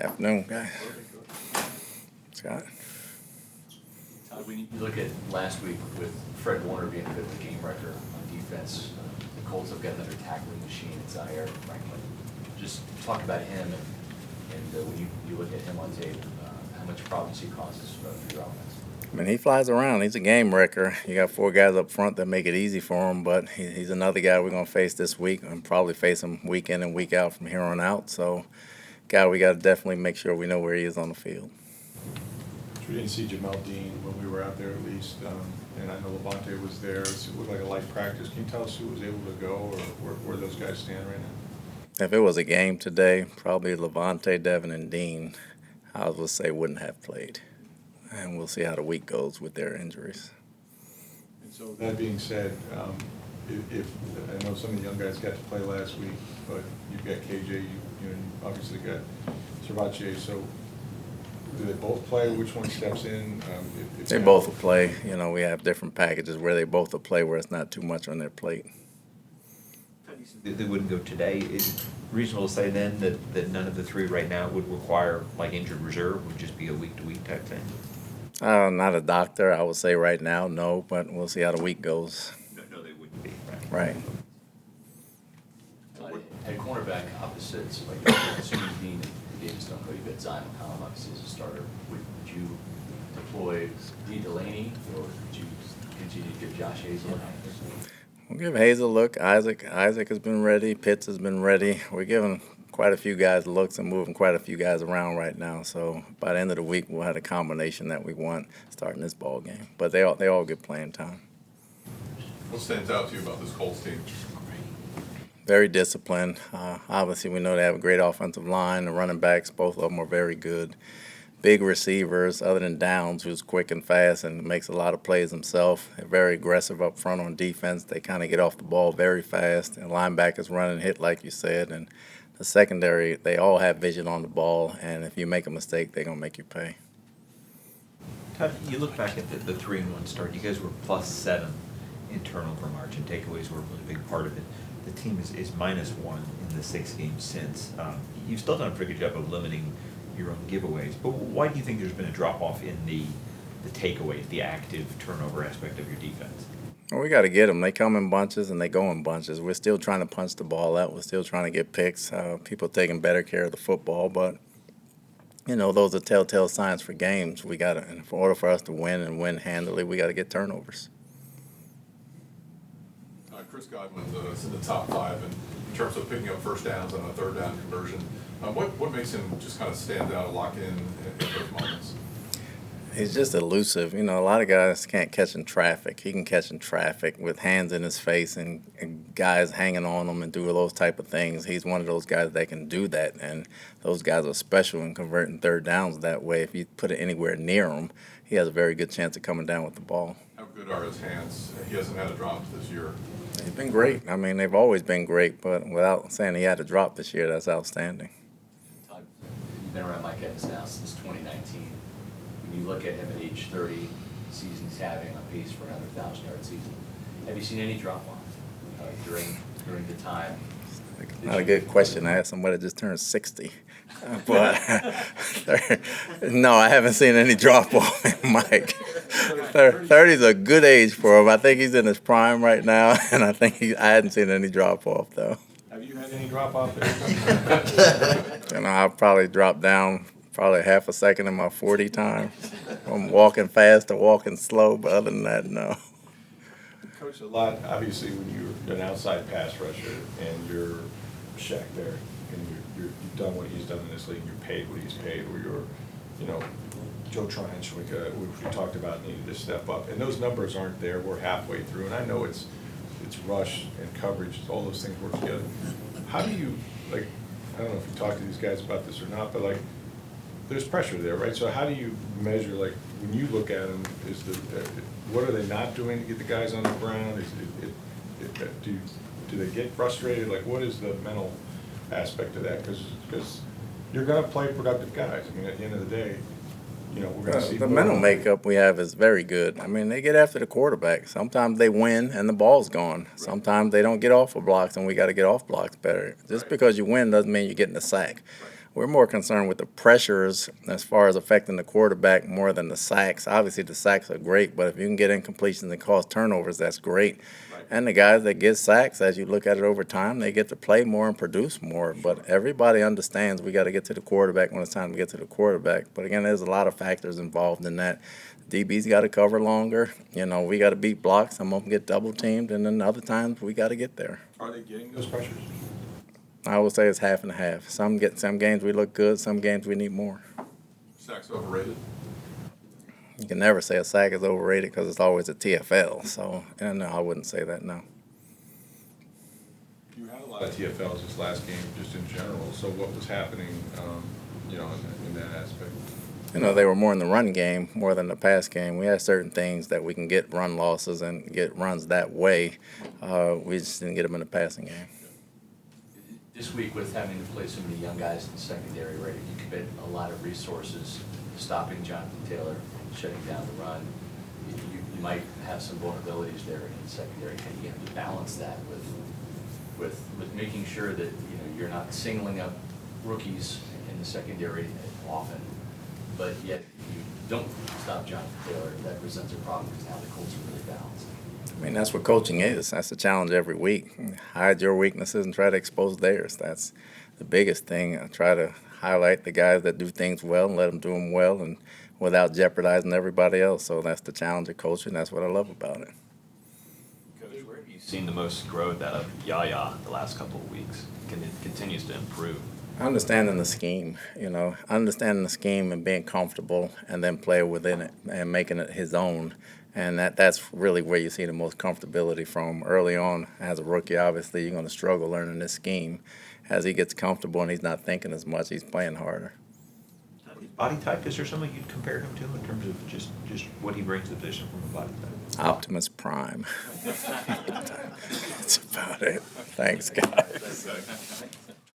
Afternoon, guys. Scott. Todd, when you look at last week with Fred Warner being a bit of a game wrecker on defense, the Colts have got another tackling machine in Zaire Franklin. Just talk about him and when you look at him on tape, how much problems he causes for your offense. I mean, he flies around. He's a game wrecker. You got 4 guys up front that make it easy for him, but he's another guy we're going to face this week and probably face him week in and week out from here on out. So, guy, we got to definitely make sure we know where he is on the field. We didn't see Jamel Dean when we were out there at least, and I know Levante was there. It looked like a light practice. Can you tell us who was able to go or where those guys stand right now? If it was a game today, probably Levante, Devin, and Dean, I would say wouldn't have played. And we'll see how the week goes with their injuries. And so that being said, if I know some of the young guys got to play last week, but you've got KJ, you obviously got Servace, so do they both play? Which one steps in? If they both will play. You know, we have different packages where they both will play where it's not too much on their plate. They wouldn't go today. Is it reasonable to say then that none of the 3 right now would require like injured reserve, would just be a week-to-week type thing? Not a doctor, I would say right now, no, but we'll see how the week goes. No, they wouldn't be. Right. At cornerback opposites, like assuming Dean and Davis don't go, you've got Zion McCollum obviously as a starter. Would you deploy D. Delaney or would you continue to give Josh Hayes a look? We'll give Hayes a look. Isaac has been ready. Pitts has been ready. We're giving quite a few guys looks and moving quite a few guys around right now. So by the end of the week, we'll have a combination that we want starting this ball game. But they all get playing time. What stands out to you about this Colts team? Very disciplined. Obviously, we know they have a great offensive line. The running backs, both of them are very good. Big receivers, other than Downs, who's quick and fast and makes a lot of plays himself. They're very aggressive up front on defense. They kind of get off the ball very fast. And linebackers run and hit, like you said. And the secondary, they all have vision on the ball. And if you make a mistake, they're going to make you pay. Todd, you look back at the 3-1 start. You guys were +7 in turnover margin. Takeaways were a really big part of it. The team is -1 in the 6 games since. You've still done a pretty good job of limiting your own giveaways, but why do you think there's been a drop-off in the takeaways, the active turnover aspect of your defense? Well, we got to get them. They come in bunches and they go in bunches. We're still trying to punch the ball out. We're still trying to get picks. People taking better care of the football, but you know those are telltale signs for games. We got to, in order for us to win and win handily, we got to get turnovers. Chris Godwin's in the top 5 in terms of picking up first downs on a 3rd down conversion. What makes him just kind of stand out, lock in those moments? He's just elusive. You know, a lot of guys can't catch in traffic. He can catch in traffic with hands in his face and guys hanging on him and do those type of things. He's one of those guys that can do that, and those guys are special in converting 3rd downs that way. If you put it anywhere near him, he has a very good chance of coming down with the ball. How good are his hands? He hasn't had a drop this year. He's been great. I mean, they've always been great, but without saying he had a drop this year, that's outstanding. Todd, you've been around Mike Evans now since 2019. When you look at him at age 30, season's having a pace for another 1,000-yard season. Have you seen any drop-off during the time? Not a good question. I asked somebody that just turned 60. But no, I haven't seen any drop-off in Mike. 30 is a good age for him. I think he's in his prime right now, and I hadn't seen any drop-off, though. Have you had any drop-off? You know, I'll probably drop down probably half a second in my 40 time. From walking fast to walking slow, but other than that, no. Coach, a lot, obviously, when you're an outside pass rusher and you're Shaq there, and you've done what he's done in this league, you're paid what he's paid, or you're, you know, Joe Trianch, which we talked about, needed to step up. And those numbers aren't there. We're halfway through. And I know it's rush and coverage, all those things work together. How do you, like, I don't know if you talk to these guys about this or not, but, like, there's pressure there, right? So how do you measure, like, when you look at them, what are they not doing to get the guys on the ground? Do they get frustrated? Like, what is the mental aspect of that? Because you're going to play productive guys. I mean, at the end of the day, you know, we're going to see the mental makeup we have is very good. I mean, they get after the quarterback. Sometimes they win and the ball's gone. Sometimes they don't get off of blocks and we got to get off blocks better. Just because you win doesn't mean you're getting a sack. we're more concerned with the pressures as far as affecting the quarterback more than the sacks. Obviously, the sacks are great, but if you can get incompletions and cause turnovers, that's great. Right. And the guys that get sacks, as you look at it over time, they get to play more and produce more. But everybody understands we got to get to the quarterback when it's time to get to the quarterback. But again, there's a lot of factors involved in that. DB's got to cover longer. You know, we got to beat blocks. Some of them get double teamed, and then other times we got to get there. Are they getting those pressures? I would say it's half and half. Some games we look good. Some games we need more. Sacks overrated? You can never say a sack is overrated because it's always a TFL. So, no, I wouldn't say that, no. You had a lot of TFLs this last game, just in general. So what was happening, in that aspect? You know, they were more in the run game more than the pass game. We had certain things that we can get run losses and get runs that way. We just didn't get them in the passing game. This week, with having to play so many young guys in the secondary, right, you commit a lot of resources stopping Jonathan Taylor, shutting down the run. You might have some vulnerabilities there in the secondary. How do you have to balance that with making sure that you're not singling up rookies in the secondary often, but yet you don't stop Jonathan Taylor? That presents a problem because now the Colts are really balanced. I mean, that's what coaching is. That's the challenge every week. Hide your weaknesses and try to expose theirs. That's the biggest thing. I try to highlight the guys that do things well and let them do them well and without jeopardizing everybody else. So that's the challenge of coaching. That's what I love about it. Coach, where have you seen the most growth out of Yaya the last couple of weeks? It continues to improve. Understanding the scheme, understanding the scheme and being comfortable and then play within it and making it his own. And that's really where you see the most comfortability from early on. As a rookie, obviously, you're going to struggle learning this scheme. As he gets comfortable and he's not thinking as much, he's playing harder. Body type, is there something you'd compare him to in terms of just what he brings to the position from a body type? Optimus Prime. That's about it. Thanks, guys.